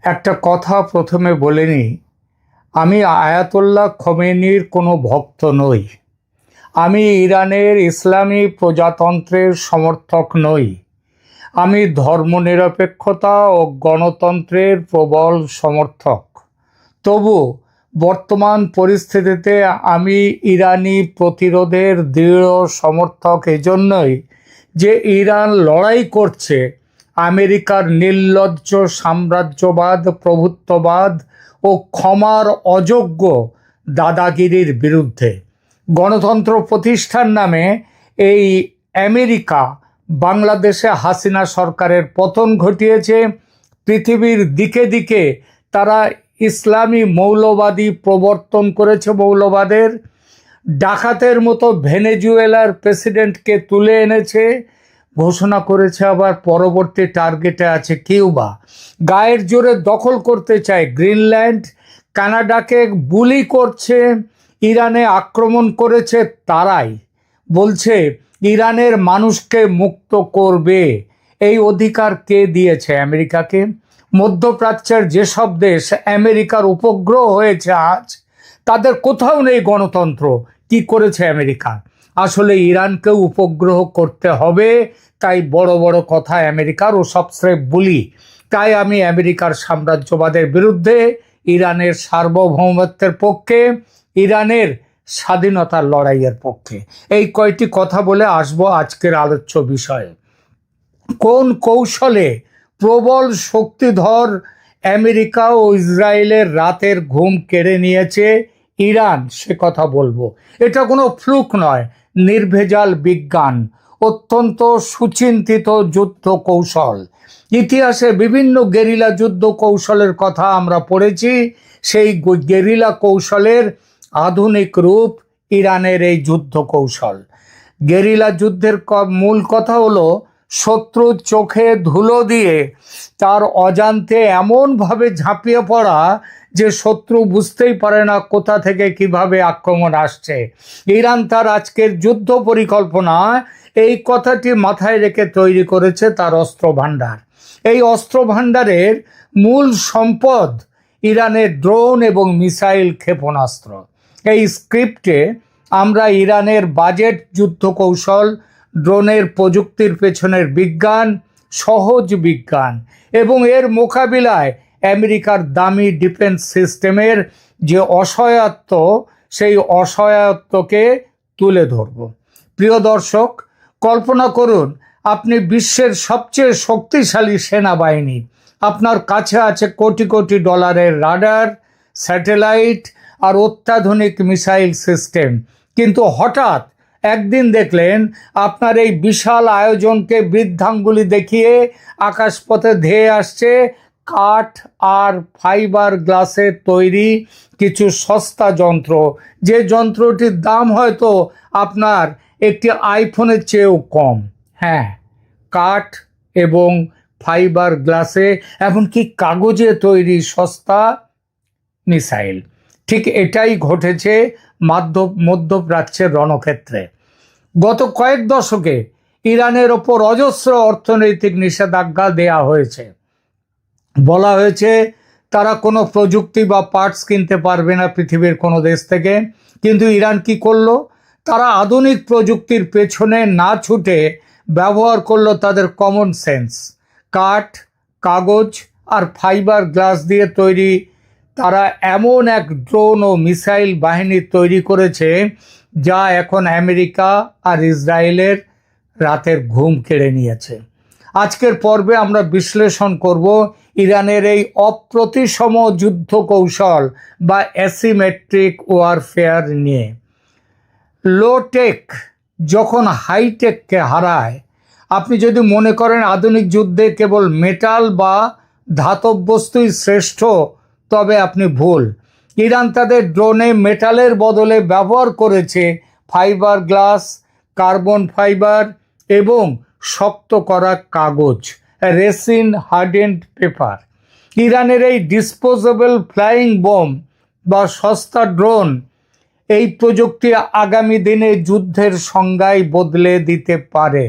একটা কথা প্রথমে বলে নিই, আমি আয়াতুল্লাহ খোমেনির কোনো ভক্ত নই। আমি ইরানের ইসলামী প্রজাতন্ত্রের সমর্থক নই। আমি ধর্মনিরপেক্ষতা ও গণতন্ত্রের প্রবল সমর্থক। তবু বর্তমান পরিস্থিতিতে আমি ইরানি প্রতিরোধের দৃঢ় সমর্থক এজন্যই যে ইরান লড়াই করছে আমেরিকার নির্লজ্জ সাম্রাজ্যবাদ, প্রভুত্ববাদ ও ক্ষমার অযোগ্য দাদাগিরির বিরুদ্ধে। গণতন্ত্র প্রতিষ্ঠার নামে এই আমেরিকা বাংলাদেশে হাসিনা সরকারের পতন ঘটিয়েছে। পৃথিবীর দিকে দিকে তারা ইসলামী মৌলবাদী প্রবর্তন করেছে। মৌলবাদের ডাকাতের মতো ভেনেজুয়েলার প্রেসিডেন্টকে তুলে এনেছে, ঘোষণা করেছে আবার পরবর্তী টার্গেটে আছে কিউবা। গায়ের জোরে দখল করতে চায় গ্রিনল্যান্ড। কানাডাকে বুলি করছে। ইরানে আক্রমণ করেছে তারাই। বলছে ইরানের মানুষকে মুক্ত করবে। এই অধিকার কে দিয়েছে আমেরিকাকে? মধ্যপ্রাচ্যের যেসব দেশ আমেরিকার উপগ্রহ হয়েছে আজ, তাদের কোথাও নেই গণতন্ত্র। কি করেছে আমেরিকা? আসলে ইরানকেও উপগ্রহ করতে হবে, তাই বড় বড় কথা আমেরিকার, ও সবচেয়ে বলি। তাই আমি আমেরিকার সাম্রাজ্যবাদের বিরুদ্ধে, ইরানের সার্বভৌমত্বের পক্ষে, ইরানের স্বাধীনতার লড়াইয়ের পক্ষে। এই কয়টি কথা বলে আসবো আজকের আলোচ্য বিষয়ে। কোন কৌশলে প্রবল শক্তিধর আমেরিকা ও ইসরায়েলের রাতের ঘুম কেড়ে নিয়েছে ইরান, সে কথা বলবো। এটা কোনো ফ্লুক নয়, নির্ভেজাল বিজ্ঞান, অত্যন্ত সুচিন্তিত যুদ্ধ কৌশল। ইতিহাসে বিভিন্ন গেরিলা যুদ্ধ কৌশলের কথা আমরা পড়েছি। সেই গেরিলা কৌশলের আধুনিক রূপ ইরানের এই যুদ্ধ কৌশল। গেরিলা যুদ্ধের মূল কথা হলো শত্রুর চোখে ধুলো দিয়ে তার অজান্তে এমনভাবে ঝাঁপিয়ে পড়া যে শত্রু বুঝতেই পারে না কোথা থেকে কিভাবে আক্রমণ আসছে। ইরান তার আজকের যুদ্ধ পরিকল্পনা এই কথাটি মাথায় রেখে তৈরি করেছে তার অস্ত্র ভাণ্ডার। এই অস্ত্র ভাণ্ডারের মূল সম্পদ ইরানের ড্রোন এবং মিসাইল ক্ষেপণাস্ত্র। এই স্ক্রিপ্টে আমরা ইরানের বাজেট যুদ্ধ কৌশল, ড্রোনের প্রযুক্তির পেছনের বিজ্ঞান, সহজ বিজ্ঞান এবং এর মোকাবিলায় আমেরিকার দামি ডিফেন্স সিস্টেমের যে অসহায়ত্ব, সেই অসহায়ত্বকে তুলে ধরব। প্রিয় দর্শক, কল্পনা করুন আপনি বিশ্বের সবচেয়ে শক্তিশালী সেনাবাহিনী। আপনার কাছে আছে কোটি কোটি ডলারের রাডার, স্যাটেলাইট আর অত্যাধুনিক মিসাইল সিস্টেম। কিন্তু হঠাৎ একদিন দেখলেন আপনার এই বিশাল আয়োজনকে বৃদ্ধাঙ্গুলি দেখিয়ে আকাশপথে ধেয়ে আসছে কাঠ আর ফাইবার গ্লাসের তৈরি কিছু সস্তা যন্ত্র, যে যন্ত্রটির দাম হয়তো আপনার একটি আইফোনের চেয়েও কম। হ্যাঁ, কাঠ এবং ফাইবার গ্লাসে, এমনকি কাগজে তৈরি সস্তা মিসাইল। ঠিক এটাই ঘটেছে মধ্যপ্রাচ্যের রণক্ষেত্রে। গত কয়েক দশকে ইরানের ওপর অজস্র অর্থনৈতিক নিষেধাজ্ঞা দেয়া হয়েছে। বলা হয়েছে তারা কোনো প্রযুক্তি বা পার্টস কিনতে পারবে না পৃথিবীর কোনো দেশ থেকে। কিন্তু ইরান কি করলো? তারা আধুনিক প্রযুক্তির পেছনে না ছুটে ব্যবহার করলো তাদের কমন সেন্স। কাঠ, কাগজ আর ফাইবার গ্লাস দিয়ে তৈরি তারা এমন এক ড্রোন ও মিসাইল বাহিনী তৈরি করেছে যা এখন আমেরিকা আর ইসরায়েলের রাতের ঘুম কেড়ে নিয়েছে। আজকের পর্বে আমরা বিশ্লেষণ করব ইরানের এই অপ্রতিসম যুদ্ধ কৌশল বা অ্যাসিমেট্রিক ওয়ারফেয়ার নিয়ে। লোটেক যখন হাইটেককে হারায়, আপনি যদি মনে করেন আধুনিক যুদ্ধে কেবল মেটাল বা ধাতব বস্তুই শ্রেষ্ঠ, তবে আপনি ভুল। ইরান তাদের ড্রোনে মেটালের বদলে ব্যবহার করেছে ফাইবার গ্লাস, কার্বন ফাইবার এবং শক্ত করা কাগজ, রেসিন হার্ডেন্ড পেপার। ইরানের এই ডিসপোজেবল ফ্লাইং বোম বা সস্তা ড্রোন, এই প্রযুক্তি আগামী দিনে যুদ্ধের সংজ্ঞাই বদলে দিতে পারে।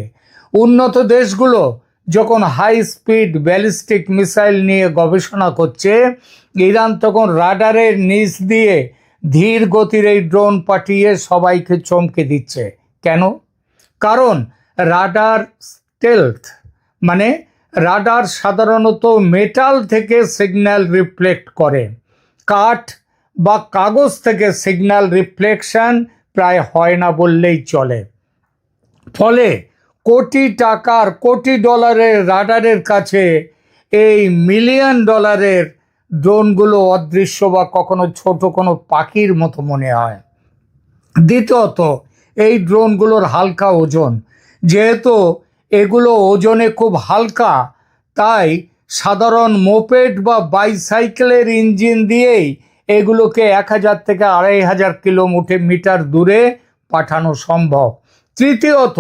উন্নত দেশগুলো যখন হাই স্পিড ব্যালিস্টিক মিসাইল নিয়ে গবেষণা করছে, ইরান তখন রাডারের নিচ দিয়ে ধীর গতির এই ড্রোন পাঠিয়ে সবাইকে চমকে দিচ্ছে। কেন? কারণ রাডার স্টেলথ, মানে রাডার সাধারণত মেটাল থেকে সিগন্যাল রিফ্লেক্ট করে, কাঠ বা কাগজ থেকে সিগন্যাল রিফ্লেকশন প্রায় হয় না বললেই চলে। ফলে কোটি টাকার, কোটি ডলারের রাডারের কাছে এই মিলিয়ন ডলারের ড্রোনগুলো অদৃশ্য বা কখনো ছোট কোনো পাখির মতো মনে হয়। দ্বিতীয়ত, এই ড্রোনগুলোর হালকা ওজন। যেহেতু এগুলো ওজনে খুব হালকা, তাই সাধারণ মোপেড বা বাইসাইকেলের ইঞ্জিন দিয়েই এগুলোকে 1000 থেকে 2500 কিলোমিটার দূরে পাঠানো সম্ভব। তৃতীয়ত,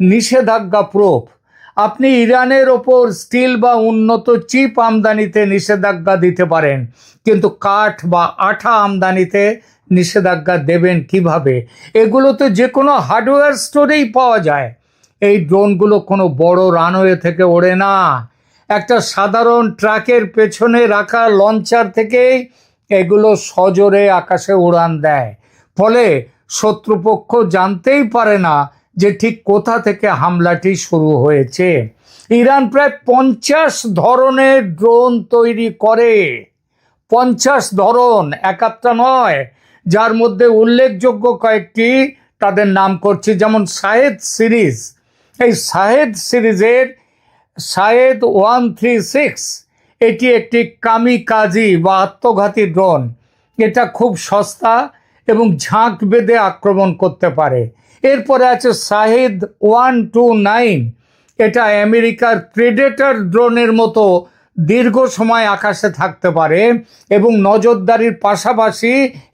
নিষেধাজ্ঞা প্রুফ। আপনি ইরানের ওপর স্টিল বা উন্নত চিপ আমদানিতে নিষেধাজ্ঞা দিতে পারেন, কিন্তু কাঠ বা আঠা আমদানিতে নিষেধাজ্ঞা দেবেন কিভাবে? এগুলো তো যে কোনো হার্ডওয়্যার স্টোরেই পাওয়া যায়। এই ড্রোনগুলো কোনো বড় রানওয়ে থেকে ওড়ে না, একটা সাধারণ ট্রাকের পেছনে রাখা লঞ্চার থেকেই এগুলো সজোরে আকাশে উড়ান দেয়। ফলে শত্রুপক্ষ জানতেই পারে না যে ঠিক কোথা থেকে হামলাটি শুরু হয়েছে। ইরান প্রায় 50 ধরনের ড্রোন তৈরি করে। 50 ধরন, একাত্তা নয়, যার মধ্যে উল্লেখযোগ্য কয়েকটি তাদের নাম করছি, যেমন শাহেদ সিরিজ। এই শাহেদ সিরিজের শাহেদ 136 এটি একটি কামিকাজি বা আত্মঘাতী ড্রোন। এটা খুব সস্তা এবং ঝাঁক বেঁধে আক্রমণ করতে পারে। এরপরে আছে শাহেদ 129। এটা আমেরিকার প্রেডেটর ড্রোনের মতো দীর্ঘ সময় আকাশে থাকতে পারে এবং নজরদারির পাশাপাশি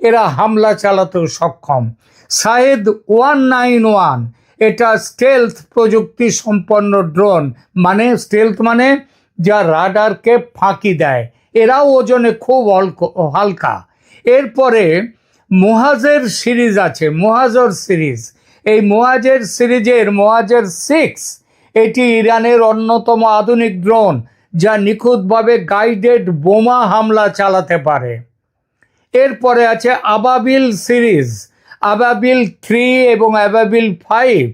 এরা হামলা চালাতেও সক্ষম। শাহেদ 191 এটা স্টেলথ প্রযুক্তি সম্পন্ন ড্রোন, মানে স্টেলথ মানে যা রাডারকে ফাঁকি দেয়। এরাও ওজনে খুব হালকা। এরপরে মোহাজের সিরিজ আছে, মোহাজর সিরিজ। এই মোহাজের সিরিজের মোহাজের 6 এটি ইরানের অন্যতম আধুনিক ড্রোন, যা নিখুঁতভাবে গাইডেড বোমা হামলা চালাতে পারে। এরপরে আছে আবাবিল সিরিজ, আবাবিল 3 এবং আবাবিল 5।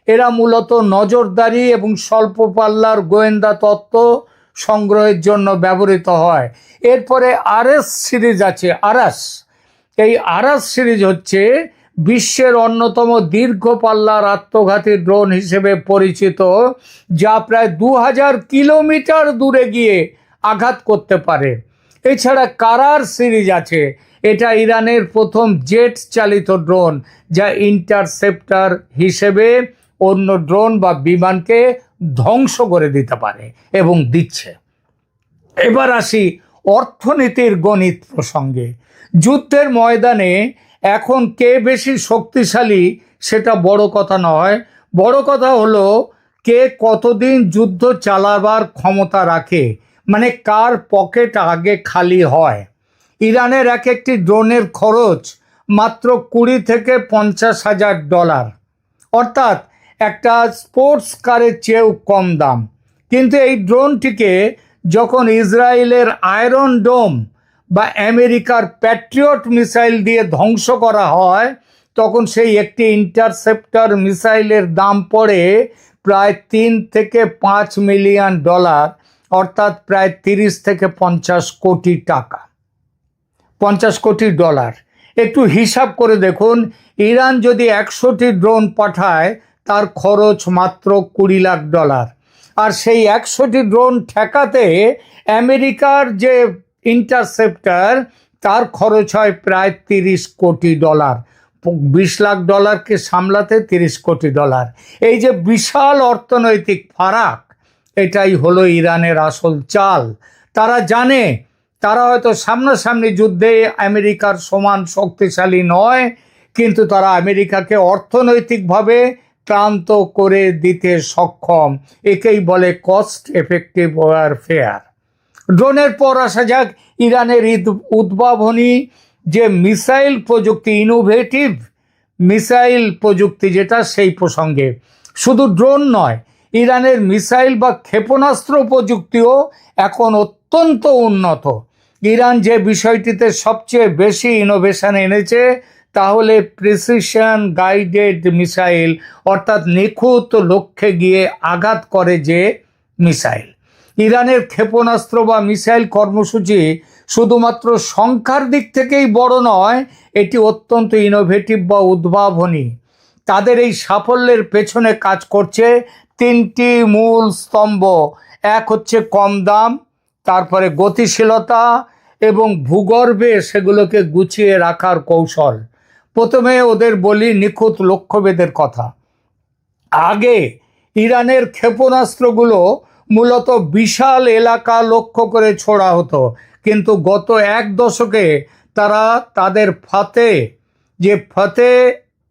এরা মূলত নজরদারি এবং স্বল্প পাল্লার গোয়েন্দা তথ্য সংগ্রহের জন্য ব্যবহৃত হয়। এরপরে আরএস সিরিজ আছে, আরাস। এই আরাস সিরিজ হচ্ছে বিশ্বের অন্যতম দীর্ঘ পাল্লার আত্মঘাতী ড্রোন হিসেবে পরিচিত, যা প্রায় 2000 কিলোমিটার দূরে গিয়ে আঘাত করতে পারে। এছাড়া কারার সিরিজ আছে, এটা ইরানের প্রথম জেট চালিত ড্রোন, যা ইন্টারসেপ্টার হিসেবে অন্য ড্রোন বা বিমানকে ধ্বংস করে দিতে পারে এবং দিচ্ছে। এবার আসি অর্থনীতির গণিত প্রসঙ্গে। যুদ্ধের ময়দানে এখন কে বেশি শক্তিশালী সেটা বড় কথা নয়, বড় কথা হলো কে কতদিন যুদ্ধ চালাবার ক্ষমতা রাখে, মানে কার পকেট আগে খালি হয়। ইরানের এক একটি ড্রোনের খরচ মাত্র 20 থেকে 50,000 ডলার, অর্থাৎ একটা স্পোর্টস কারের চেয়েও কম দাম। কিন্তু এই ড্রোনটিকে যখন ইসরায়েলের আয়রন ডোম বা আমেরিকার প্যাট্রিয়ট মিসাইল দিয়ে ধ্বংস করা হয়, তখন সেই একটি ইন্টারসেপ্টর মিসাইলের দাম পড়ে প্রায় 3 থেকে 5 মিলিয়ন ডলার, অর্থাৎ প্রায় 30 থেকে 50 কোটি টাকা, 50 কোটি ডলার। একটু হিসাব করে দেখুন, ইরান যদি 100টি ড্রোন পাঠায় তার খরচ মাত্র 20 লাখ ডলার। আর সেই 100টি ড্রোন ঠেকাতে আমেরিকার যে ইন্টারসেপ্টর, তার খরচ হয় প্রায় 30 কোটি ডলার। 20 লাখ ডলারকে সামলাতে 30 কোটি ডলার, এই যে বিশাল অর্থনৈতিক ফারাক, এটাই হলো ইরানের আসল চাল। তারা জানে তারা হয়তো সামনাসামনি যুদ্ধে আমেরিকার সমান শক্তিশালী নয়, কিন্তু তারা আমেরিকাকে অর্থনৈতিকভাবে ক্লান্ত করে দিতে সক্ষম। একেই বলে কস্ট এফেক্টিভ ওয়ারফেয়ার। ড্রোনের পর আসা যাক ইরানের উদ্ভাবনী যে মিসাইল প্রযুক্তি, ইনোভেটিভ মিসাইল প্রযুক্তি যেটা, সেই প্রসঙ্গে। শুধু ড্রোন নয়, ইরানের মিসাইল বা ক্ষেপণাস্ত্র প্রযুক্তিও এখন অত্যন্ত উন্নত। ইরান যে বিষয়টিতে সবচেয়ে বেশি ইনোভেশন এনেছে তাহলে প্রিসিশন গাইডেড মিসাইল, অর্থাৎ নিখুঁত লক্ষ্যে গিয়ে আঘাত করে যে মিসাইল। ইরানের ক্ষেপণাস্ত্র বা মিসাইল কর্মসূচি শুধুমাত্র সংখ্যার দিক থেকেই বড় নয়, এটি অত্যন্ত ইনোভেটিভ বা উদ্ভাবনী। তাদের এই সাফল্যের পেছনে কাজ করছে তিনটি মূল স্তম্ভ। এক হচ্ছে কম দাম, তারপরে গতিশীলতা এবং ভূগর্ভে সেগুলোকে গুছিয়ে রাখার কৌশল। প্রথমে ওদের বলি নিখুঁত লক্ষ্যভেদের কথা। আগে ইরানের ক্ষেপণাস্ত্রগুলো মূলত বিশাল এলাকা লক্ষ্য করে ছোড়া হতো, কিন্তু গত এক দশকে তারা তাদের ফাতে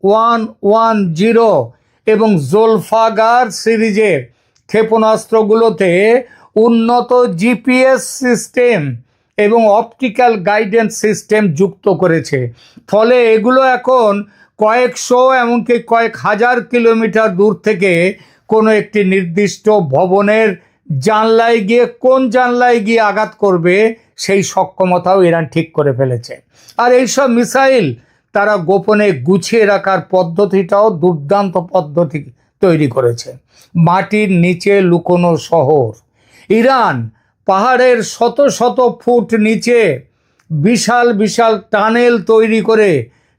110 এবং জোলফাগার সিরিজের ক্ষেপণাস্ত্রগুলোতে উন্নত জিপিএস সিস্টেম এবং অপটিক্যাল গাইডেন্স সিস্টেম যুক্ত করেছে। ফলে এগুলো এখন কয়েকশো এমনকি কয়েক হাজার কিলোমিটার দূর থেকে কোনো একটি নির্দিষ্ট ভবনের জানলায় গিয়ে কোন জানলায় গিয়ে আঘাত করবে সেই সক্ষমতাও ইরান ঠিক করে ফেলেছে। আর এইসব মিসাইল তারা গোপনে গুছিয়ে রাখার পদ্ধতিটাও দুর্দান্ত পদ্ধতি তৈরি করেছে। মাটির নিচে লুকোনো শহর। ইরান পাহাড়ের শত শত ফুট নিচে বিশাল বিশাল টানেল তৈরি করে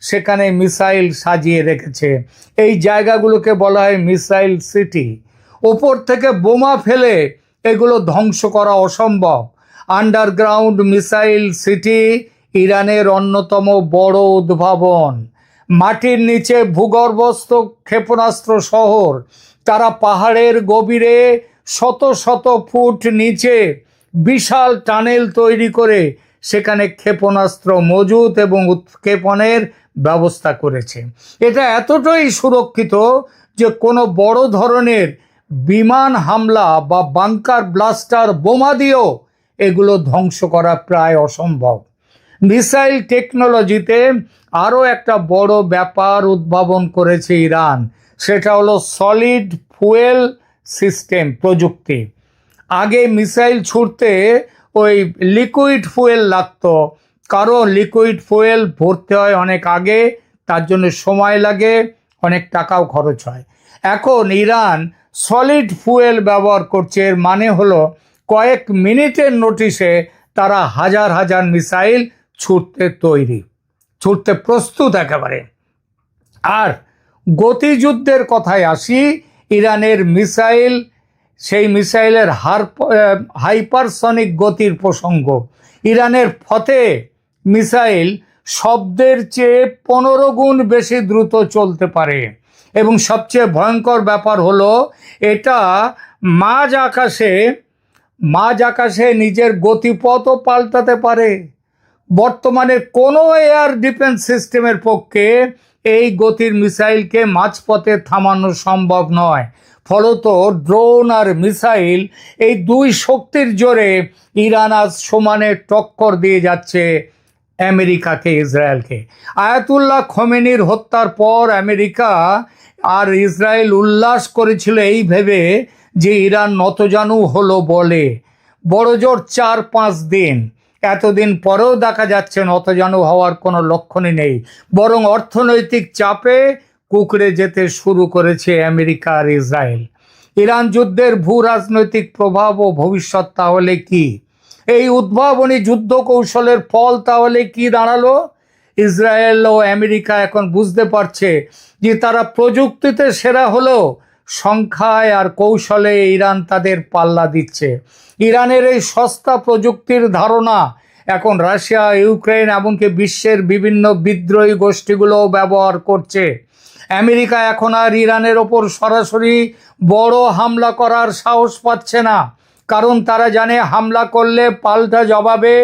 সেখানে মিসাইল সাজিয়ে রেখেছে। এই জায়গাগুলোকে বলা হয় মিসাইল সিটি। ওপর থেকে বোমা ফেলে এগুলো ধ্বংস করা অসম্ভব। আন্ডারগ্রাউন্ড মিসাইল সিটি ইরানের অন্যতম বড় উদ্ভাবন। মাটির নিচে ভূগর্ভস্থ ক্ষেপণাস্ত্র শহর। তারা পাহাড়ের গভীরে শত শত ফুট নিচে বিশাল টানেল তৈরি করে সেখানে ক্ষেপণাস্ত্র মজুত এবং উৎক্ষেপণের ব্যবস্থা করেছে। এটা এতটাই সুরক্ষিত যে কোনো বড় ধরনের বিমান হামলা বা বাংকার ব্লাস্টার বোমা দিয়েও এগুলো ধ্বংস করা প্রায় অসম্ভব। মিসাইল টেকনোলজিতে আরও একটা বড় ব্যাপার উদ্ভাবন করেছে ইরান, সেটা হলো সলিড ফুয়েল সিস্টেম প্রযুক্তি। আগে মিসাইল ছুড়তে ওই লিকুইড ফুয়েল লাগতো, কারণ লিকুইড ফুয়েল ভরতে হয় অনেক আগে, তার জন্য সময় লাগে, অনেক টাকাও খরচ হয়। এখন ইরান সলিড ফুয়েল ব্যবহার করছে। এর মানে হলো কয়েক মিনিটের নোটিশে তারা হাজার হাজার মিসাইল ছুটতে প্রস্তুত একেবারে। আর গতিযুদ্ধের কথায় আসি, ইরানের মিসাইল, সেই মিসাইলের হাইপারসনিক গতির প্রসঙ্গ। ইরানের ফতে মিসাইল শব্দের চেয়ে 15 গুণ বেশি দ্রুত চলতে পারে এবং সবচেয়ে ভয়ঙ্কর ব্যাপার হলো এটা মাঝ আকাশে নিজের গতিপথও পাল্টাতে পারে। বর্তমানে কোনো এয়ার ডিফেন্স সিস্টেমের পক্ষে এই গতির মিসাইলকে মাঝপথে থামানো সম্ভব নয়। ফলত ড্রোন আর মিসাইল, এই দুই শক্তির জোরে ইরান আজ সমানে টক্কর দিয়ে যাচ্ছে আমেরিকাকে, ইসরায়েলকে। আয়াতুল্লাহ খোমেনির হত্যার পর আমেরিকা আর ইসরায়েল উল্লাস করেছিল এই ভেবে যে ইরান নতজানু হলো বলে। বড়জোর 4-5 দিন, এতদিন পরেও দেখা যাচ্ছে নতজানু হওয়ার কোনো লক্ষণই নেই, বরং অর্থনৈতিক চাপে কুঁকড়ে যেতে শুরু করেছে আমেরিকা আর ইসরায়েল। ইরান যুদ্ধের ভূ রাজনৈতিক প্রভাব ও ভবিষ্যৎ তাহলে কি? এই উদ্ভাবনী যুদ্ধ কৌশলের ফল তাহলে কি দাঁড়ালো? ইসরায়েল ও আমেরিকা এখন বুঝতে পারছে যে তারা প্রযুক্তিতে সেরা হলেও সংখ্যায় আর কৌশলে ইরান তাদের পাল্লা দিচ্ছে। ইরানের এই সস্তা প্রযুক্তির ধারণা এখন রাশিয়া, ইউক্রেন এমনকি বিশ্বের বিভিন্ন বিদ্রোহী গোষ্ঠীগুলোও ব্যবহার করছে। আমেরিকা এখন আর ইরানের ওপর সরাসরি বড় হামলা করার সাহস পাচ্ছে না, কারণ তারা জানে হামলা করলে পাল্টা জবাবে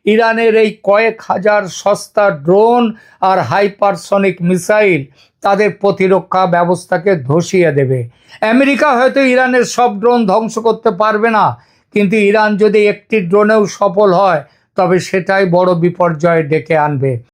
ইরানের এই কয়েক হাজার সস্তা ড্রোন আর হাইপারসনিক মিসাইল তাদের প্রতিরক্ষা ব্যবস্থাকে ধসিয়ে দেবে। আমেরিকা হয়তো ইরানের সব ড্রোন ধ্বংস করতে পারবে না, কিন্তু ইরান যদি একটি ড্রোনেও সফল হয় তবে সেটাই বড় বিপর্যয় ডেকে আনবে।